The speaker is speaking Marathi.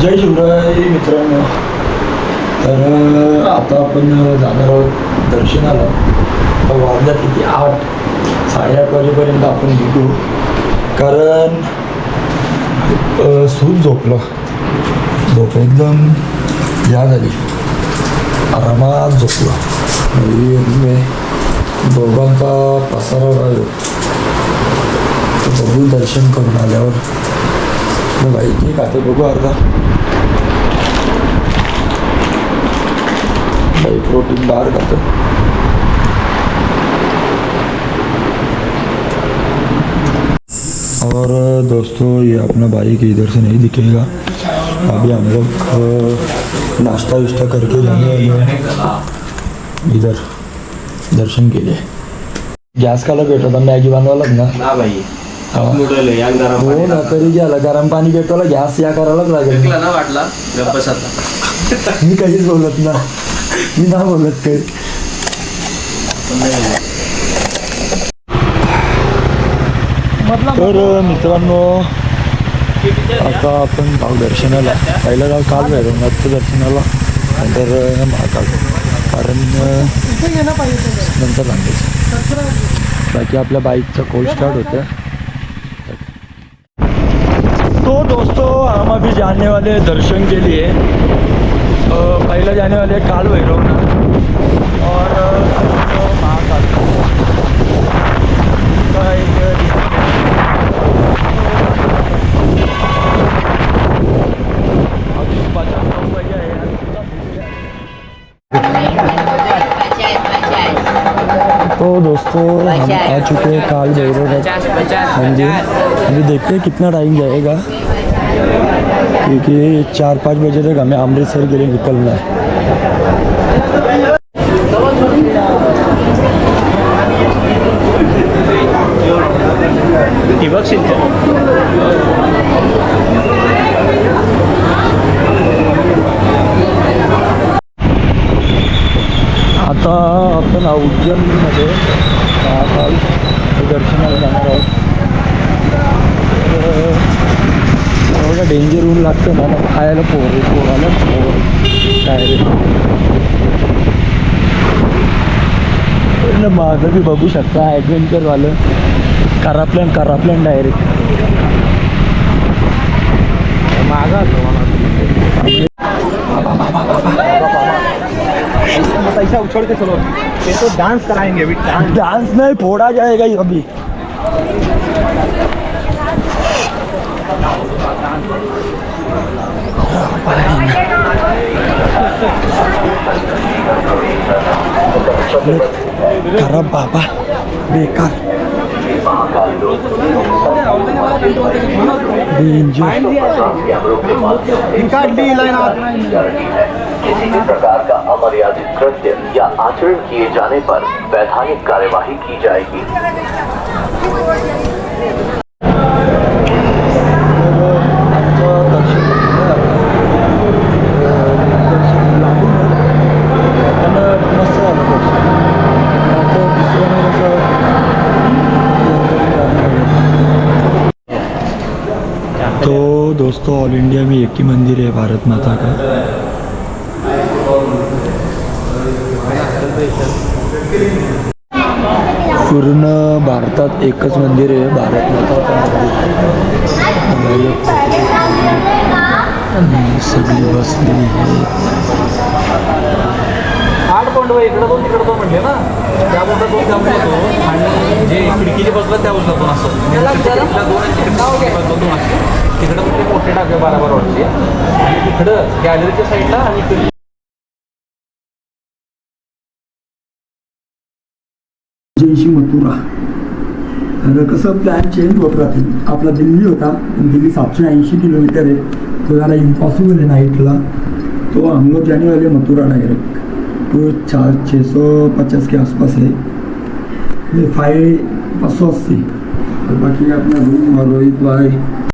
जय शिवराय मित्रांनो. तर आता आपण जाणार आहोत दर्शनाला. वाजल्यात किती 8-8:30 वाजेपर्यंत आपण निघू. कारण सूट झोप एकदम या झाली, आरामात झोपला. दोघांचा पसारा राहिलो बघू. दर्शन करून आल्यावर बाई ठीक आहे बघू. अर्धा भाई प्रोटीन बार खाते. और दोस्तों ये अपना बाइक इधर से नहीं दिखेगा. अभी हम लोग नाश्ता विश्ता करके जाने वाले इधर दर्शन के लिए. गॅस काला भेटत होता, मॅगी बनवायलाच ना भाई. हो ना, तरी गेला गरम पाणी भेटवला. गॅस या करायलाच लागेल ना वाटला गप्पस आता. मी काहीच बोलत ना, मी ना बोलत काही. तर मित्रांनो आता आपण जाऊ दर्शनाला. पहिलं जाऊ काल भैरवनाथचं दर्शनाला, नंतर महाकाल. कारण नंतर सांगायचं. बाकी आपल्या बाईकचं कोल्ड स्टार्ट होतं. तो दोस्तों हम अभी जाने वाले दर्शन के लिए. पहले जाने वाले काल भैरवनाथ और महाकाल का एक. तो दोस्तों हम आ चुके हैं काल भैरवनाथ मंदिर. अभी देखते हैं कितना टाइम जाएगा, क्योंकि 4-5 बजे तक हमें अमृतसर के लिए निकलना है. आता आपण उज्जैनमध्ये महाकाल दर्शनाला जाणार आहोत. एवढं डेंजर ऊन लागतं ना खायला पोराला डायरेक्ट. माझं बी बघू शकता ॲडव्हेंचरवालं कराप्लॅन डायरेक्ट मागा. पैसा उछल के चलो, ये तो डांस कराएंगे अभी. डांस नहीं, फोड़ा जाएगा ये अभी. खराब बाबा बेकार किसी भी प्रकार का अमर्यादित कृत्य या आचरण किए जाने पर वैधानिक कार्यवाही की जाएगी. तो दोस्तों ऑल इंडिया में एक ही मंदिर है भारत माता का. पूर्ण भारतात एकच मंदिर आहे भारत माता सगळी बसली आहे. 8 पॉइंट इकडं 2 तिकडं 2 म्हटले ना. त्या बोलता 2 त्यामुळे होतो आणि जे खिडकीचे बसलं त्या बोलता 2 असं. तिकडं म्हणजे मोठे टाके 12 वाटचे आणि तिकडं गॅलरीच्या साईडला आणि जयशी मथुरा. तर कसं प्लॅन चेंज होत राहते. आपला दिल्ली होता, दिल्ली 780 किलोमीटर है, तो ज़्यादा इम्पॉसिबल है नाइटला. तो हम लोग जाने वाले मथुरा डायरेक्ट. तो 650 के आसपास है. 580. और बाकी अपना रूम और रोहित भाई